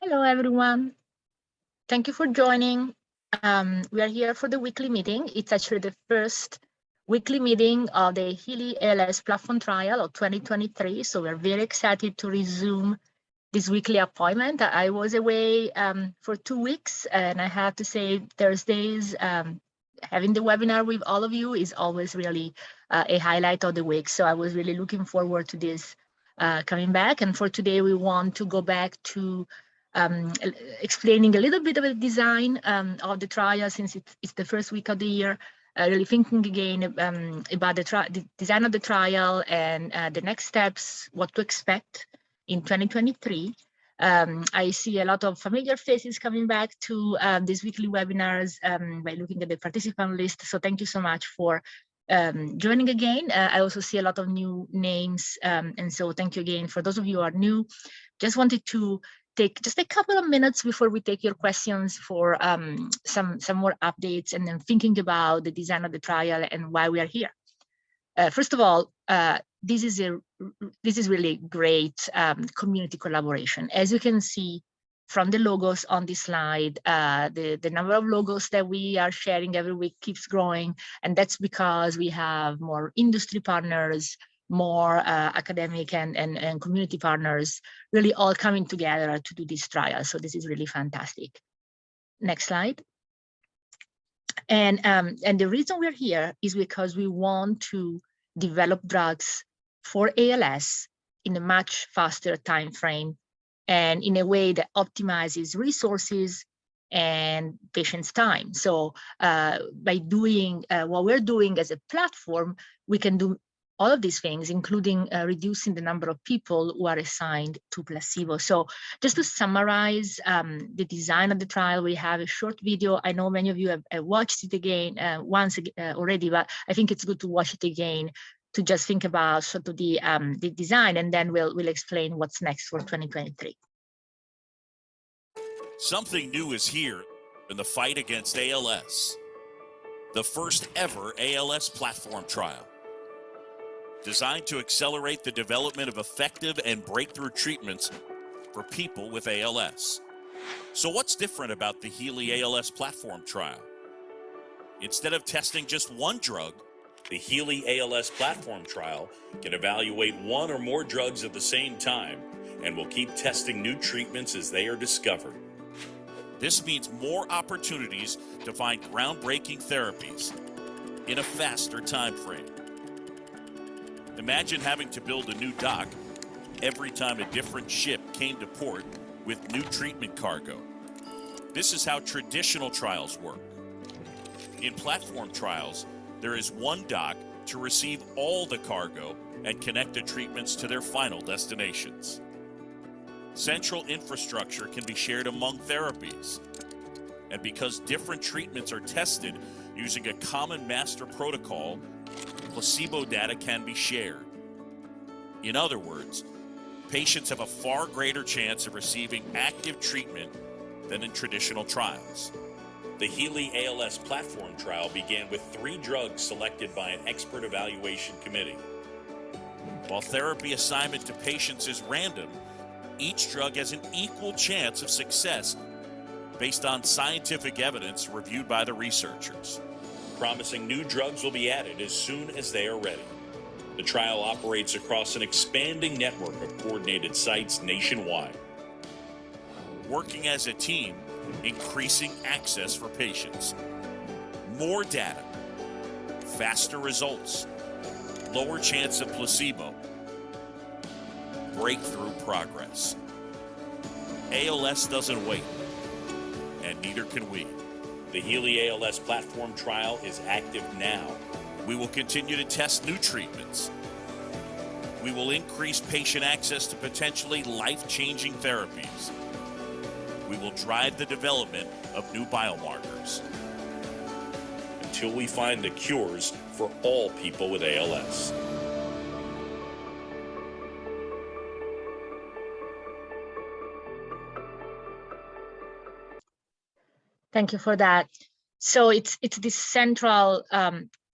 Hello, everyone. Thank you for joining. We are here for the weekly meeting. It's actually the first weekly meeting of the HEALEY ALS platform trial of 2023. So we're very excited to resume this weekly appointment. I was away for 2 weeks, and I have to say Thursdays, having the webinar with all of you is always really a highlight of the week. So I was really looking forward to this coming back. And for today, we want to go back to explaining a little bit of the design of the trial, since it's the first week of the year, really thinking again about the design of the trial and the next steps, what to expect in 2023. I see a lot of familiar faces coming back to these weekly webinars by looking at the participant list. So thank you so much for joining again. I also see a lot of new names. And so thank you again for those of you who are new. Just wanted to take just a couple of minutes before we take your questions for some more updates, and then thinking about the design of the trial and why we are here. First of all, this is really great community collaboration. As you can see from the logos on this slide, the number of logos that we are sharing every week keeps growing, and that's because we have more industry partners, more academic and community partners, really all coming together to do this trial. So this is really fantastic. Next slide. And the reason we're here is because we want to develop drugs for ALS in a much faster time frame and in a way that optimizes resources and patients' time. So by doing what we're doing as a platform, we can do all of these things, including reducing the number of people who are assigned to placebo. So just to summarize the design of the trial, we have a short video. I know many of you have watched it again once already, but I think it's good to watch it again to just think about sort of the design, and then we'll explain what's next for 2023. Something new is here in the fight against ALS. The first ever ALS platform trial, designed to accelerate the development of effective and breakthrough treatments for people with ALS. So what's different about the HEALEY ALS platform trial? Instead of testing just one drug, the HEALEY ALS platform trial can evaluate one or more drugs at the same time and will keep testing new treatments as they are discovered. This means more opportunities to find groundbreaking therapies in a faster time frame. Imagine having to build a new dock every time a different ship came to port with new treatment cargo. This is how traditional trials work. In platform trials, there is one dock to receive all the cargo and connect the treatments to their final destinations. Central infrastructure can be shared among therapies. And because different treatments are tested using a common master protocol, placebo data can be shared. In other words, patients have a far greater chance of receiving active treatment than in traditional trials. The HEALEY ALS platform trial began with 3 drugs selected by an expert evaluation committee. While therapy assignment to patients is random, each drug has an equal chance of success based on scientific evidence reviewed by the researchers. Promising new drugs will be added as soon as they are ready. The trial operates across an expanding network of coordinated sites nationwide. Working as a team, increasing access for patients. More data, faster results, lower chance of placebo, breakthrough progress. ALS doesn't wait, and neither can we. The HEALEY ALS platform trial is active now. We will continue to test new treatments. We will increase patient access to potentially life-changing therapies. We will drive the development of new biomarkers until we find the cures for all people with ALS. Thank you for that. So it's this central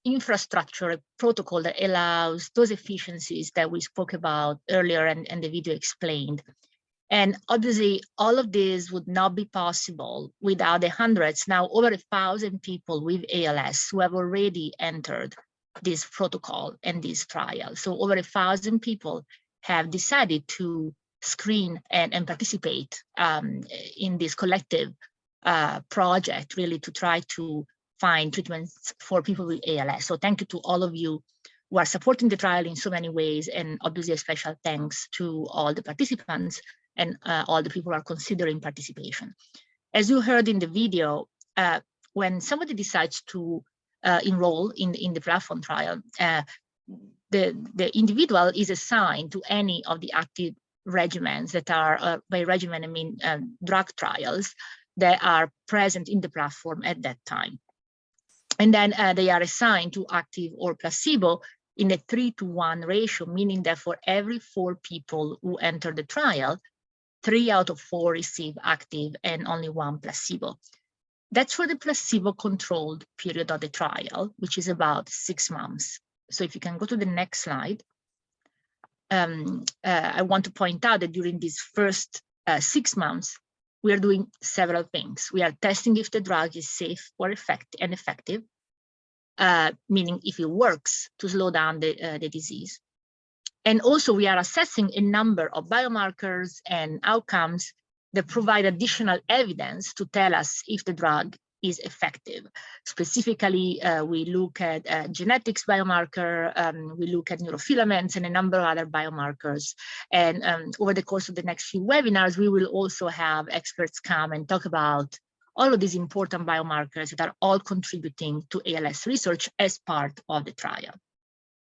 infrastructure, a protocol that allows those efficiencies that we spoke about earlier and the video explained. And obviously, all of this would not be possible without the hundreds, now over 1,000 people with ALS who have already entered this protocol and this trial. So over 1,000 people have decided to screen and participate in this collective project, really to try to find treatments for people with ALS. So thank you to all of you who are supporting the trial in so many ways, and obviously a special thanks to all the participants and all the people who are considering participation. As you heard in the video, when somebody decides to enroll in the platform trial, the individual is assigned to any of the active regimens that are, by regimen I mean drug trials, that are present in the platform at that time. And then they are assigned to active or placebo in a 3-to-1 ratio, meaning that for every 4 people who enter the trial, 3 out of 4 receive active and only 1 placebo. That's for the placebo-controlled period of the trial, which is about 6 months. So if you can go to the next slide. I want to point out that during these first 6 months, we are doing several things. We are testing if the drug is safe or effective, meaning if it works to slow down the disease. And also we are assessing a number of biomarkers and outcomes that provide additional evidence to tell us if the drug is effective. Specifically, we look at genetics biomarker, we look at neurofilaments and a number of other biomarkers. And over the course of the next few webinars, we will also have experts come and talk about all of these important biomarkers that are all contributing to ALS research as part of the trial.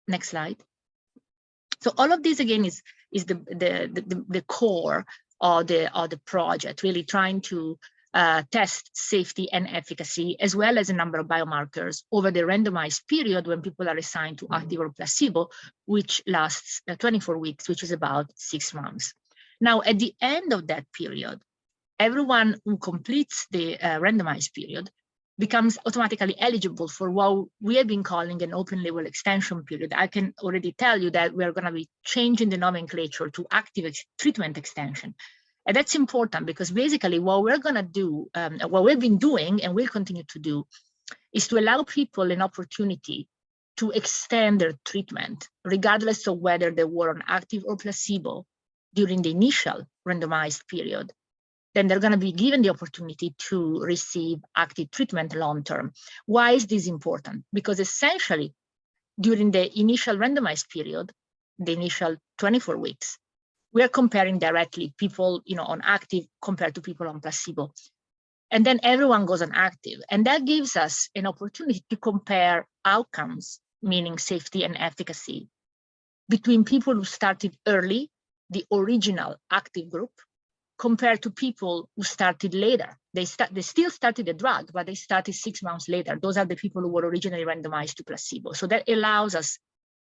Next slide. So all of this again is the core of the project, really trying to test safety and efficacy, as well as a number of biomarkers over the randomized period when people are assigned to active or placebo, which lasts 24 weeks, which is about 6 months. Now, at the end of that period, everyone who completes the randomized period becomes automatically eligible for what we have been calling an open label extension period. I can already tell you that we're going to be changing the nomenclature to active treatment extension. And that's important because basically what we're going to do, what we've been doing and will continue to do, is to allow people an opportunity to extend their treatment, regardless of whether they were on active or placebo during the initial randomized period. Then they're going to be given the opportunity to receive active treatment long-term. Why is this important? Because essentially, during the initial randomized period, the initial 24 weeks, we are comparing directly people, on active compared to people on placebo. And then everyone goes on active. And that gives us an opportunity to compare outcomes, meaning safety and efficacy, between people who started early, the original active group, compared to people who started later. They still started the drug, but they started 6 months later. Those are the people who were originally randomized to placebo. So that allows us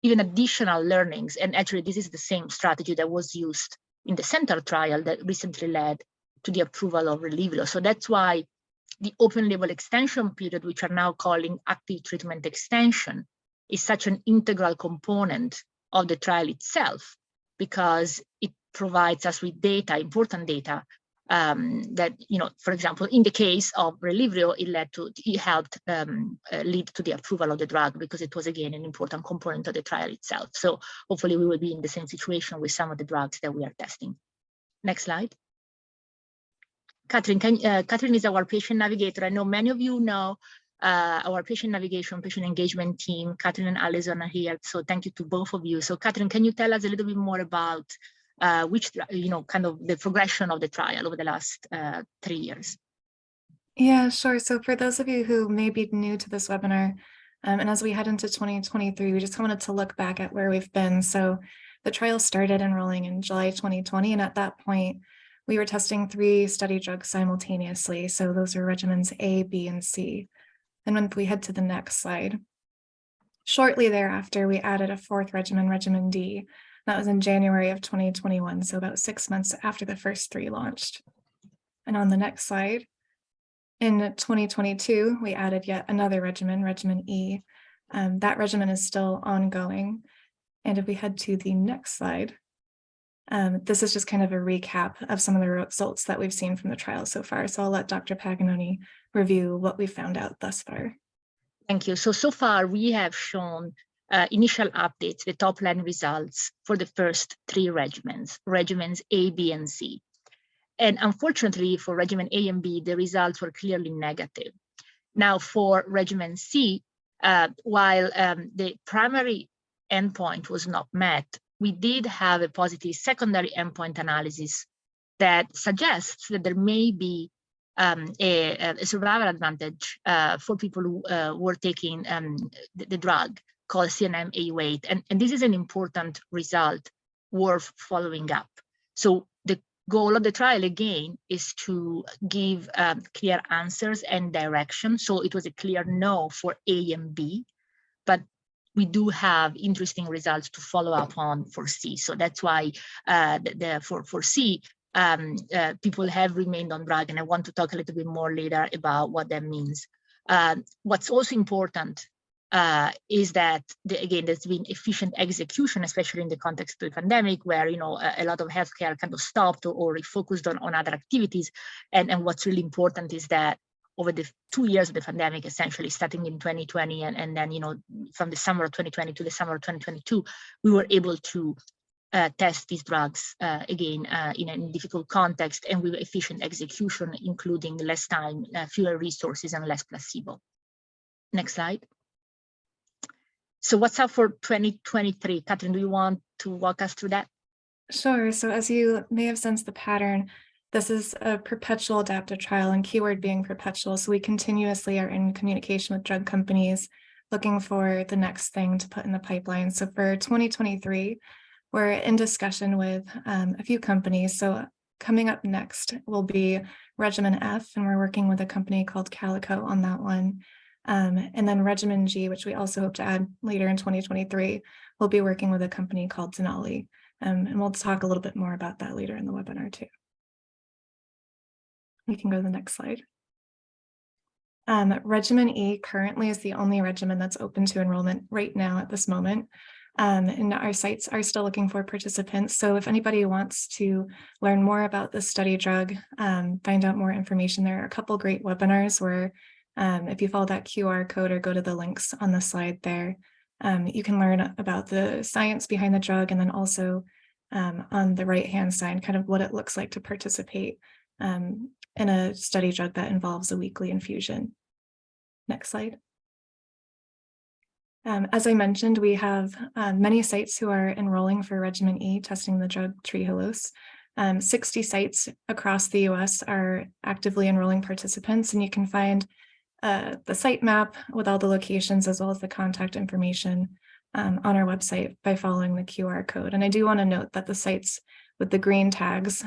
even additional learnings. And actually, this is the same strategy that was used in the center trial that recently led to the approval of Relyvrio. So that's why the open label extension period, which are now calling active treatment extension, is such an integral component of the trial itself, because it provides us with data, important data, that, for example, in the case of Relyvrio, it helped lead to the approval of the drug, because it was, again, an important component of the trial itself. So hopefully we will be in the same situation with some of the drugs that we are testing. Next slide. Catherine, Catherine is our patient navigator. I know many of you know our patient navigation, patient engagement team. Catherine and Alison are here, so thank you to both of you. So Catherine, can you tell us a little bit more about kind of the progression of the trial over the last 3 years? Yeah, sure. So for those of you who may be new to this webinar, and as we head into 2023, we just wanted to look back at where we've been. So the trial started enrolling in July 2020, and at that point, we were testing 3 study drugs simultaneously. So those are regimens A, B, and C. And when we head to the next slide, shortly thereafter, we added a 4th regimen, regimen D. That was in January of 2021, so about 6 months after the first 3 launched. And on the next slide, in 2022, we added yet another regimen, regimen E. That regimen is still ongoing. And if we head to the next slide, This is just kind of a recap of some of the results that we've seen from the trial so far. So I'll let Dr. Paganoni review what we found out thus far. Thank you. So far we have shown initial updates, the top line results for the first 3 regimens A, B, and C. And unfortunately for regimen A and B, the results were clearly negative. Now for regimen C, while the primary endpoint was not met, we did have a positive secondary endpoint analysis that suggests that there may be a survival advantage for people who were taking the drug called CNM-Au8. And this is an important result worth following up. So the goal of the trial, again, is to give clear answers and direction. So it was a clear no for A and B, but we do have interesting results to follow up on for C. So that's why for C, people have remained on drug, and I want to talk a little bit more later about what that means. What's also important is that, again, there's been efficient execution, especially in the context of the pandemic, where a lot of healthcare kind of stopped or refocused on other activities. And what's really important is that over the 2 years of the pandemic, essentially starting in 2020, and then from the summer of 2020 to the summer of 2022, we were able to test these drugs again in a difficult context and with efficient execution, including less time, fewer resources, and less placebo. Next slide. So what's up for 2023? Catherine, do you want to walk us through that? Sure. So as you may have sensed the pattern, this is a perpetual adaptive trial, and keyword being perpetual. So we continuously are in communication with drug companies looking for the next thing to put in the pipeline. So for 2023, we're in discussion with a few companies. So coming up next will be Regimen F, and we're working with a company called Calico on that one. And then Regimen G, which we also hope to add later in 2023, we'll be working with a company called Denali. And we'll talk a little bit more about that later in the webinar too. We can go to the next slide. Regimen E currently is the only regimen that's open to enrollment right now at this moment. And our sites are still looking for participants. So if anybody wants to learn more about this study drug, find out more information, there are a couple great webinars where if you follow that QR code or go to the links on the slide there, you can learn about the science behind the drug, and then also on the right-hand side, kind of what it looks like to participate in a study drug that involves a weekly infusion. Next slide. As I mentioned, we have many sites who are enrolling for Regimen E, testing the drug trehalose. 60 sites across the US are actively enrolling participants, and you can find the site map with all the locations as well as the contact information on our website by following the QR code. And I do want to note that the sites with the green tags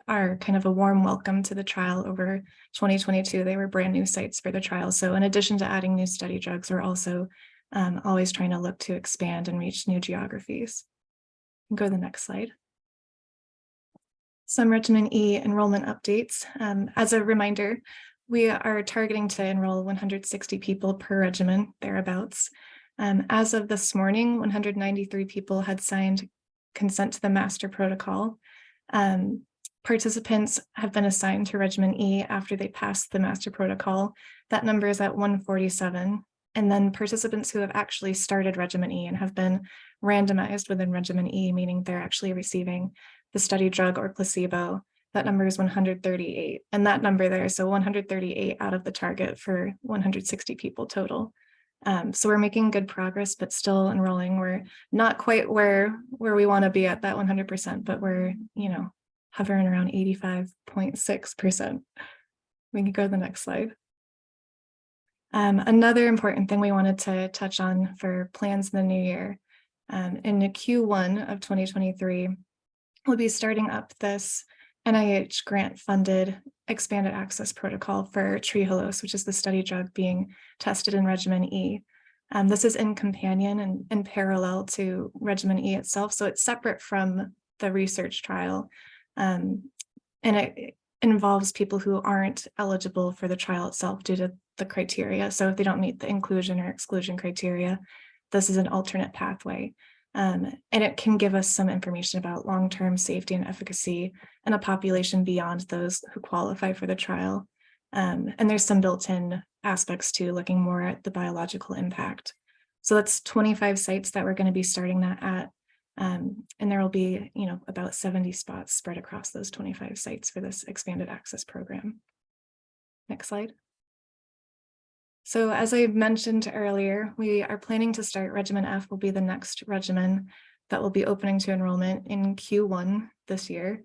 are kind of a warm welcome to the trial over 2022. They were brand new sites for the trial. So in addition to adding new study drugs, we're also always trying to look to expand and reach new geographies. Go to the next slide. Some Regimen E enrollment updates. As a reminder, we are targeting to enroll 160 people per regimen, thereabouts. As of this morning, 193 people had signed consent to the master protocol. Participants have been assigned to Regimen E after they passed the master protocol. That number is at 147. And then participants who have actually started Regimen E and have been randomized within Regimen E, meaning they're actually receiving the study drug or placebo, that number is 138. And that number there, so 138 out of the target for 160 people total. So we're making good progress, but still enrolling. We're not quite where we want to be at that 100%, but we're, hovering around 85.6%. We can go to the next slide. Another important thing we wanted to touch on for plans in the new year, in the Q1 of 2023, we'll be starting up this NIH grant-funded expanded access protocol for trehalose, which is the study drug being tested in Regimen E. This is in companion and in parallel to Regimen E itself, so it's separate from the research trial, and it involves people who aren't eligible for the trial itself due to the criteria. So if they don't meet the inclusion or exclusion criteria, this is an alternate pathway. And it can give us some information about long-term safety and efficacy in a population beyond those who qualify for the trial. And there's some built-in aspects too, looking more at the biological impact. So that's 25 sites that we're going to be starting that at. And there will be, about 70 spots spread across those 25 sites for this expanded access program. Next slide. So as I mentioned earlier, we are planning to start Regimen F will be the next regimen that will be opening to enrollment in Q1 this year.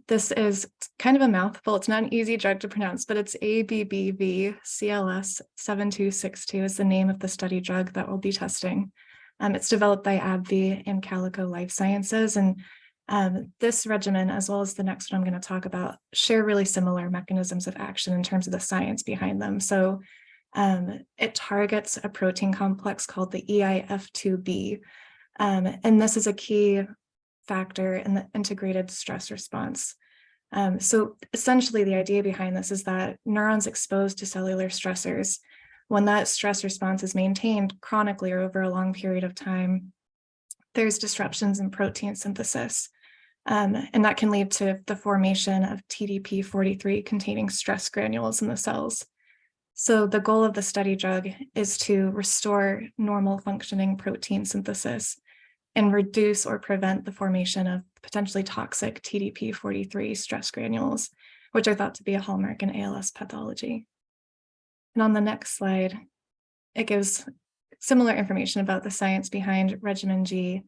This is kind of a mouthful. It's not an easy drug to pronounce, but it's ABBV-CLS-7262 is the name of the study drug that we'll be testing. It's developed by AbbVie and Calico Life Sciences. And this regimen, as well as the next one I'm going to talk about, share really similar mechanisms of action in terms of the science behind them. So it targets a protein complex called the EIF2B. And this is a key factor in the integrated stress response. So essentially, the idea behind this is that neurons exposed to cellular stressors, when that stress response is maintained chronically or over a long period of time, there's disruptions in protein synthesis. And that can lead to the formation of TDP-43 containing stress granules in the cells. So the goal of the study drug is to restore normal functioning protein synthesis and reduce or prevent the formation of potentially toxic TDP-43 stress granules, which are thought to be a hallmark in ALS pathology. And on the next slide, it gives similar information about the science behind Regimen G.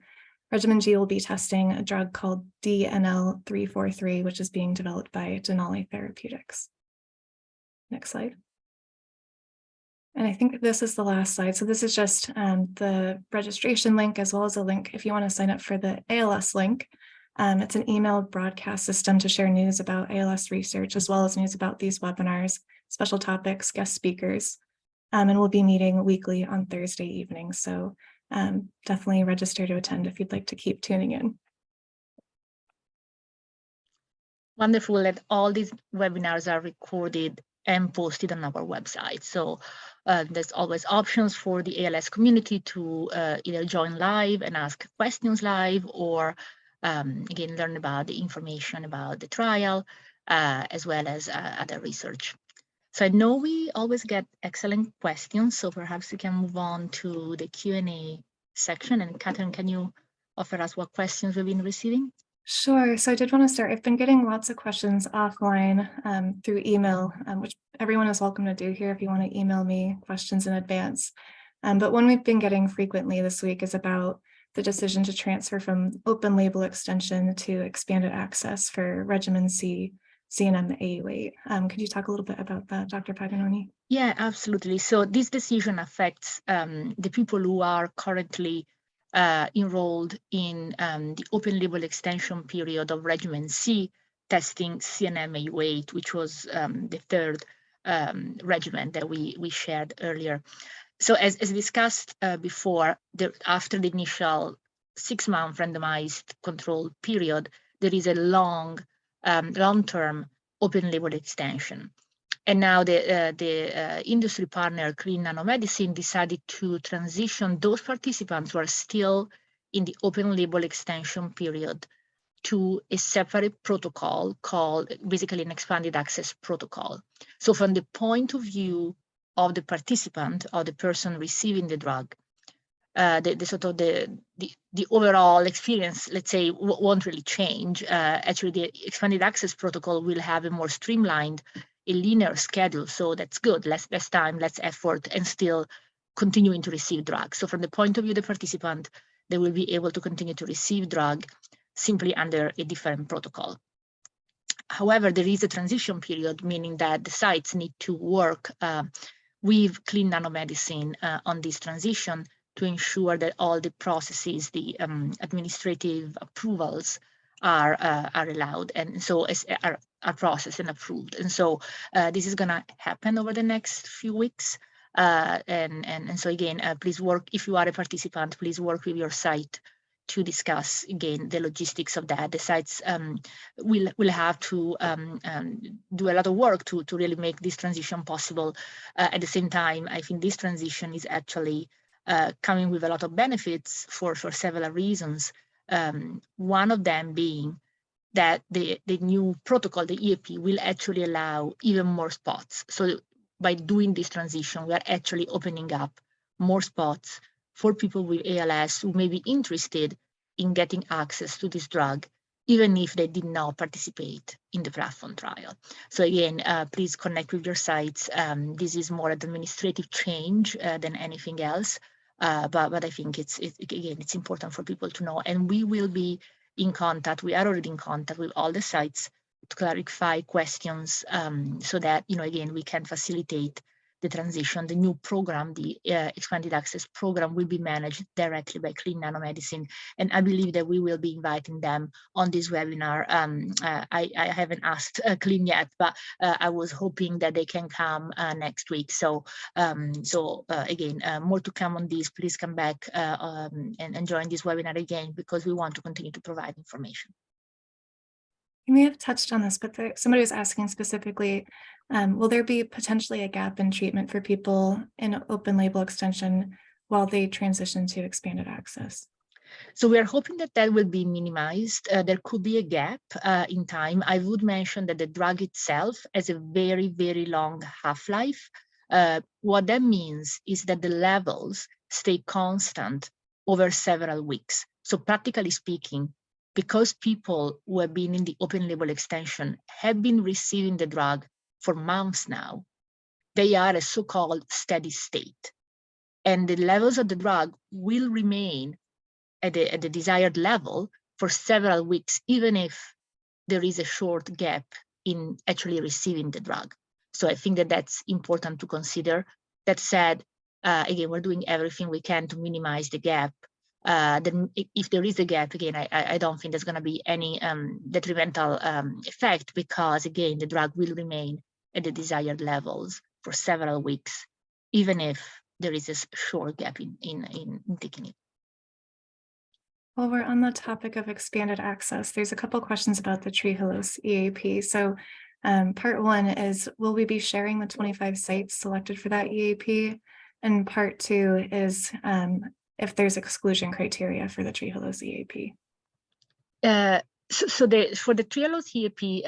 Regimen G will be testing a drug called DNL343, which is being developed by Denali Therapeutics. Next slide. And I think this is the last slide. So this is just the registration link, as well as a link if you want to sign up for the ALS link. It's an email broadcast system to share news about ALS research, as well as news about these webinars, special topics, guest speakers. And we'll be meeting weekly on Thursday evenings. So definitely register to attend if you'd like to keep tuning in. Wonderful that all these webinars are recorded and posted on our website. So there's always options for the ALS community to either join live and ask questions live, or again, learn about the information about the trial, as well as other research. So I know we always get excellent questions, so perhaps we can move on to the Q&A section. And Catherine, can you offer us what questions we've been receiving? Sure. So I did want to start. I've been getting lots of questions offline through email, which everyone is welcome to do here if you want to email me questions in advance. But one we've been getting frequently this week is about the decision to transfer from open label extension to expanded access for Regimen C, CNM AU8. Could you talk a little bit about that, Dr. Paganoni? Yeah, absolutely. So this decision affects the people who are currently enrolled in the open label extension period of Regimen C, testing CNM AU8, which was the third regimen that we shared earlier. So as discussed before, after the initial 6-month randomized control period, there is a long-term open label extension. And now the industry partner, Clean Nanomedicine, decided to transition those participants who are still in the open label extension period to a separate protocol called basically an expanded access protocol. So from the point of view of the participant, or the person receiving the drug, the overall experience, let's say, won't really change. Actually, the expanded access protocol will have a more streamlined, a linear schedule. So that's good, less time, less effort, and still continuing to receive drugs. So from the point of view of the participant, they will be able to continue to receive drug simply under a different protocol. However, there is a transition period, meaning that the sites need to work with Clean Nanomedicine on this transition to ensure that all the processes, the administrative approvals are allowed, and so are processed and approved. And so this is going to happen over the next few weeks. And so again, please work, if you are a participant, please work with your site to discuss again the logistics of that. The sites will have to do a lot of work to really make this transition possible. At the same time, I think this transition is actually coming with a lot of benefits for several reasons. One of them being that the new protocol, the EAP, will actually allow even more spots. So by doing this transition, we are actually opening up more spots for people with ALS who may be interested in getting access to this drug, even if they did not participate in the platform trial. So again, please connect with your sites. This is more an administrative change than anything else. But I think it's important for people to know, and we will be in contact. We are already in contact with all the sites to clarify questions so that, again, we can facilitate the transition. The new program, the expanded access program, will be managed directly by Clean Nanomedicine. And I believe that we will be inviting them on this webinar. I haven't asked Clean yet, but I was hoping that they can come next week. So, again, more to come on this. Please come back and join this webinar again, because we want to continue to provide information. You may have touched on this, but somebody was asking specifically, will there be potentially a gap in treatment for people in open label extension while they transition to expanded access? So we are hoping that that will be minimized. There could be a gap in time. I would mention that the drug itself has a very, very long half-life. What that means is that the levels stay constant over several weeks. So practically speaking, because people who have been in the open label extension have been receiving the drug for months now, they are a so-called steady state. And the levels of the drug will remain at the desired level for several weeks, even if there is a short gap in actually receiving the drug. So I think that that's important to consider. That said, again, we're doing everything we can to minimize the gap. Then if there is a gap, again, I don't think there's going to be any detrimental effect, because, again, the drug will remain at the desired levels for several weeks, even if there is a short gap in taking it. While we're on the topic of expanded access, there's a couple questions about the Trehalose EAP. So part one is, will we be sharing the 25 sites selected for that EAP? And part two is if there's exclusion criteria for the Trehalose EAP. For the Trehalose EAP,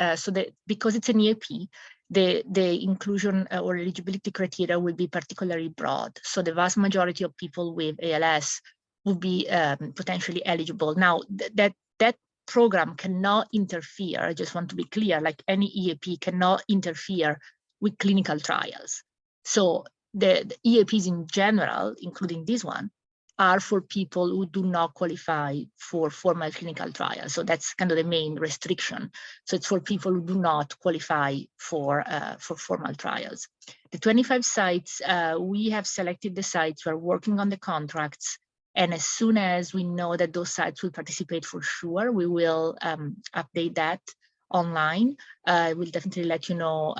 because it's an EAP, the inclusion or eligibility criteria will be particularly broad. So the vast majority of people with ALS will be potentially eligible. Now, that program cannot interfere. I just want to be clear, like any EAP cannot interfere with clinical trials. So the EAPs in general, including this one, are for people who do not qualify for formal clinical trials. So that's kind of the main restriction. So it's for people who do not qualify for formal trials. The 25 sites, we have selected the sites, we're working on the contracts, and as soon as we know that those sites will participate for sure, we will update that online. We'll definitely let you know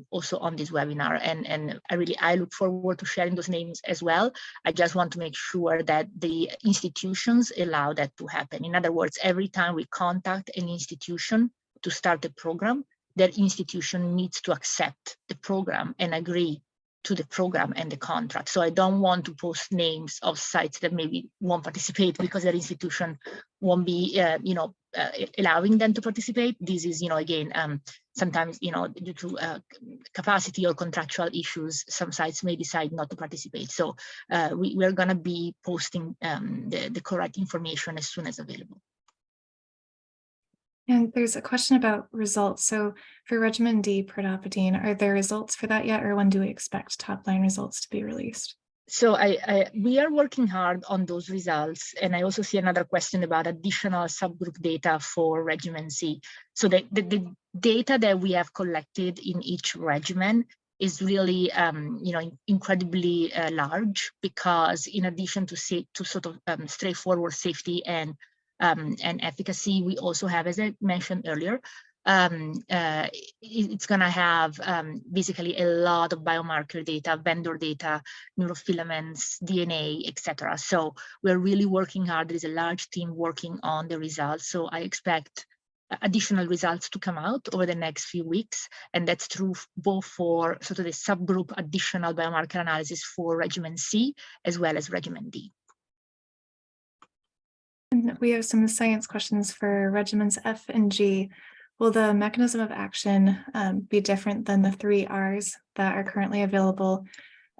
also on this webinar. And I look forward to sharing those names as well. I just want to make sure that the institutions allow that to happen. In other words, every time we contact an institution to start a program, that institution needs to accept the program and agree to the program and the contract. So I don't want to post names of sites that maybe won't participate because their institution won't be, allowing them to participate. This is, again, sometimes, due to capacity or contractual issues, some sites may decide not to participate. So we're going to be posting the correct information as soon as available. And there's a question about results. So for regimen D pridopidine, are there results for that yet, or when do we expect top-line results to be released? So we are working hard on those results. And I also see another question about additional subgroup data for regimen C. So the data that we have collected in each regimen is really, incredibly large, because in addition to sort of straightforward safety and efficacy, we also have, as I mentioned earlier, it's going to have basically a lot of biomarker data, vendor data, neurofilaments, DNA, etc. So we're really working hard. There is a large team working on the results. So I expect additional results to come out over the next few weeks. And that's true both for sort of the subgroup additional biomarker analysis for regimen C as well as regimen D. And we have some science questions for regimens F and G. Will the mechanism of action be different than the 3 Rs that are currently available?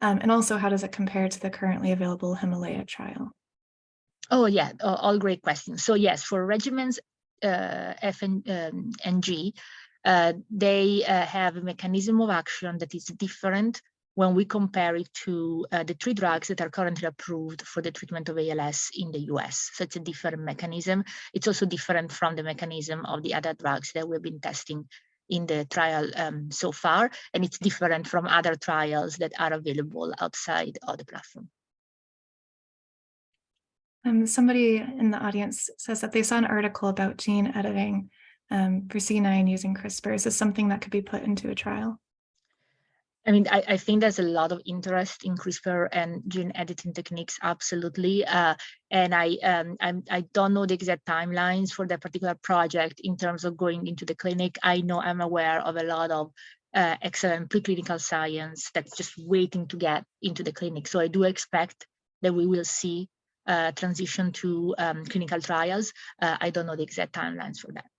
And also, how does it compare to the currently available HEALEY trial? Oh, yeah, all great questions. So yes, for regimens F and G, they have a mechanism of action that is different when we compare it to the 3 drugs that are currently approved for the treatment of ALS in the US. So it's a different mechanism. It's also different from the mechanism of the other drugs that we've been testing in the trial so far, and it's different from other trials that are available outside of the platform. Somebody in the audience says that they saw an article about gene editing for C9 using CRISPR. Is this something that could be put into a trial? I mean, I think there's a lot of interest in CRISPR and gene editing techniques, absolutely. And I don't know the exact timelines for that particular project in terms of going into the clinic. I know I'm aware of a lot of excellent preclinical science that's just waiting to get into the clinic. So I do expect that we will see transition to clinical trials. I don't know the exact timelines for that.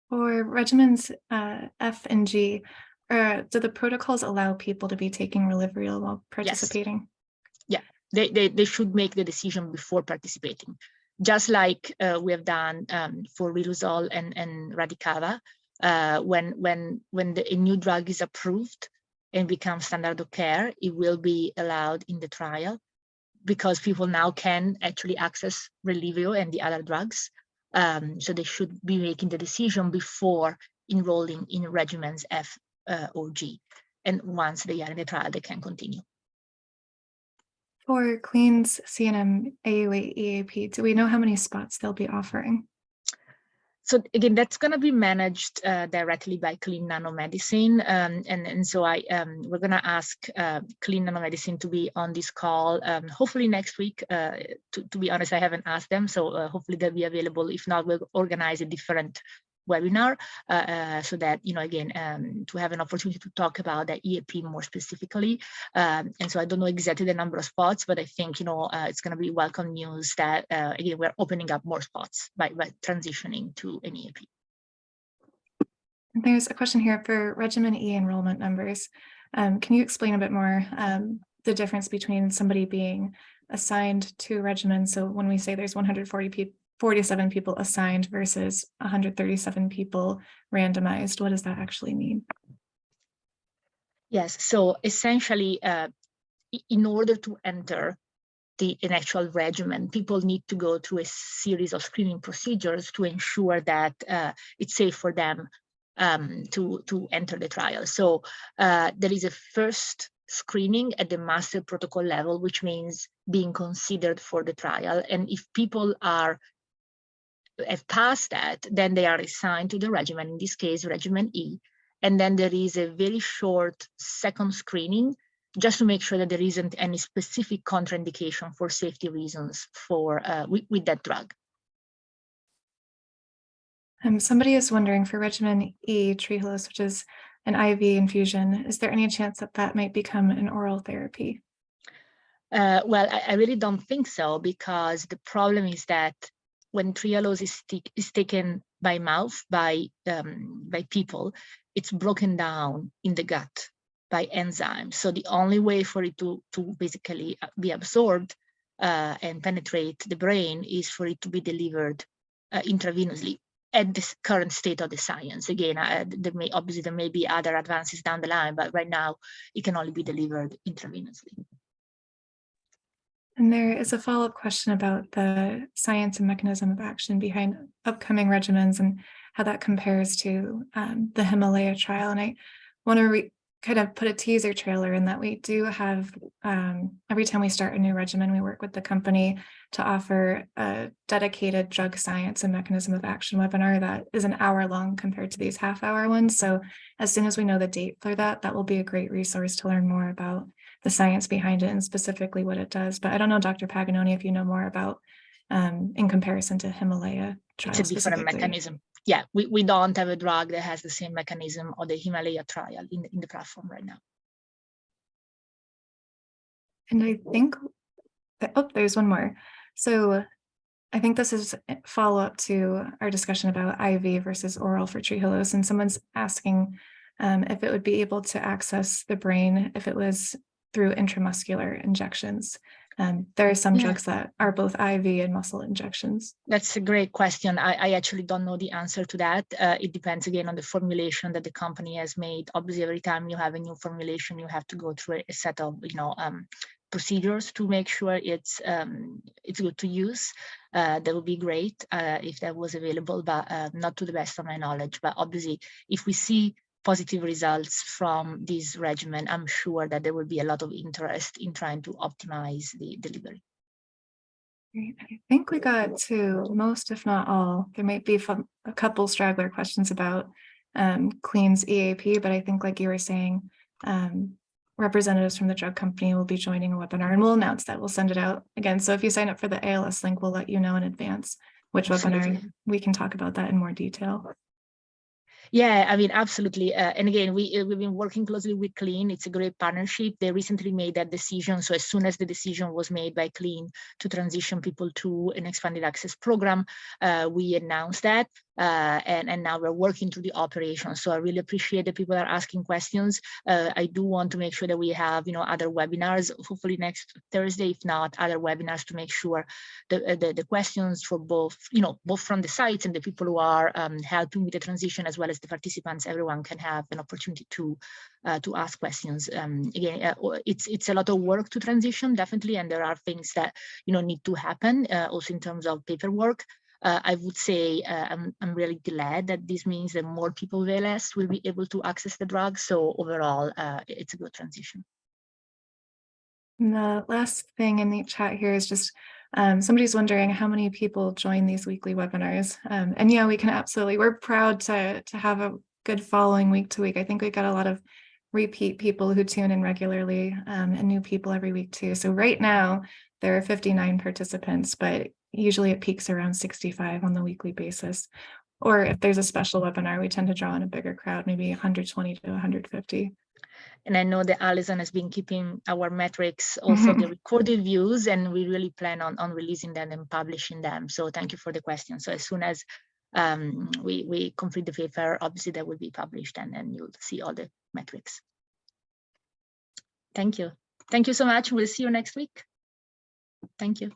For regimens F and G, do the protocols allow people to be taking Rilipril while participating? Yes. Yeah, they should make the decision before participating. Just like we have done for Riluzole and Radicava, when a new drug is approved and becomes standard of care, it will be allowed in the trial because people now can actually access Rilipril and the other drugs. So they should be making the decision before enrolling in regimens F or G. And once they are in the trial, they can continue. For Clean's CNM AUA EAP, do we know how many spots they'll be offering? So again, that's going to be managed directly by Clean Nanomedicine, and so we're going to ask Clean Nanomedicine to be on this call hopefully next week. To be honest, I haven't asked them, so hopefully they'll be available. If not, we'll organize a different webinar so that, again, to have an opportunity to talk about the EAP more specifically. And so I don't know exactly the number of spots, but I think, it's going to be welcome news that, again, we're opening up more spots by transitioning to an EAP. There's a question here for regimen E enrollment numbers. Can you explain a bit more the difference between somebody being assigned to a regimen? So when we say there's 147 people assigned versus 137 people randomized, what does that actually mean? Yes, so essentially, in order to enter an actual regimen, people need to go through a series of screening procedures to ensure that it's safe for them to enter the trial. So there is a first screening at the master protocol level, which means being considered for the trial. And if people have passed that, then they are assigned to the regimen, in this case, regimen E. And then there is a very short second screening just to make sure that there isn't any specific contraindication for safety reasons with that drug. Somebody is wondering for regimen E, Trehalose, which is an IV infusion, is there any chance that that might become an oral therapy? Well, I really don't think so, because the problem is that when Trehalose is taken by mouth by people, it's broken down in the gut by enzymes. So the only way for it to basically be absorbed and penetrate the brain is for it to be delivered intravenously at this current state of the science. Again, there may be other advances down the line, but right now it can only be delivered intravenously. And there is a follow-up question about the science and mechanism of action behind upcoming regimens and how that compares to the HEALEY trial. And I want to kind of put a teaser trailer in that we do have, every time we start a new regimen, we work with the company to offer a dedicated drug science and mechanism of action webinar that is an hour long compared to these half-hour ones. So as soon as we know the date for that will be a great resource to learn more about the science behind it and specifically what it does. But I don't know, Dr. Paganoni, if you know more about in comparison to Himalaya trial It's a different specifically. mechanism. Yeah, we don't have a drug that has the same mechanism of the Himalaya trial in the platform right now. And I think, oh, there's one more. So I think this is a follow-up to our discussion about IV versus oral for trehalose, and someone's asking if it would be able to access the brain if it was through intramuscular injections. There are some drugs that are both IV and muscle injections. That's a great question. I actually don't know the answer to that. It depends again on the formulation that the company has made. Obviously, every time you have a new formulation, you have to go through a set of procedures to make sure it's good to use. That would be great if that was available, but not to the best of my knowledge. But obviously, if we see positive results from this regimen, I'm sure that there will be a lot of interest in trying to optimize the delivery. Great. I think we got to most, if not all. There might be a couple straggler questions about Clean's EAP, but I think, like you were saying, representatives from the drug company will be joining a webinar, and we'll announce that. We'll send it out again. So if you sign up for the ALS link, we'll let you know in advance which webinar. We can talk about that in more detail. Yeah, I mean, absolutely. And again, we've been working closely with Clean. It's a great partnership. They recently made that decision. So as soon as the decision was made by Clean to transition people to an expanded access program, we announced that. And now we're working through the operation. So I really appreciate that people are asking questions. I do want to make sure that we have, other webinars, hopefully next Thursday, if not other webinars, to make sure the questions for both, both from the sites and the people who are helping with the transition, as well as the participants, everyone can have an opportunity to ask questions. Again, it's a lot of work to transition, definitely, and there are things that need to happen, also in terms of paperwork. I would say I'm really glad that this means that more people with ALS will be able to access the drug. So overall, it's a good transition. And the last thing in the chat here is just somebody's wondering how many people join these weekly webinars. And yeah, we can absolutely, we're proud to have a good following week to week. I think we've got a lot of repeat people who tune in regularly and new people every week too. So right now there are 59 participants, but usually it peaks around 65 on the weekly basis. Or if there's a special webinar, we tend to draw in a bigger crowd, maybe 120 to 150. And I know that Alison has been keeping our metrics, also the recorded views, and we really plan on releasing them and publishing them. So thank you for the question. So as soon as we complete the paper, obviously that will be published, and then you'll see all the metrics. Thank you. Thank you so much. We'll see you next week. Thank you.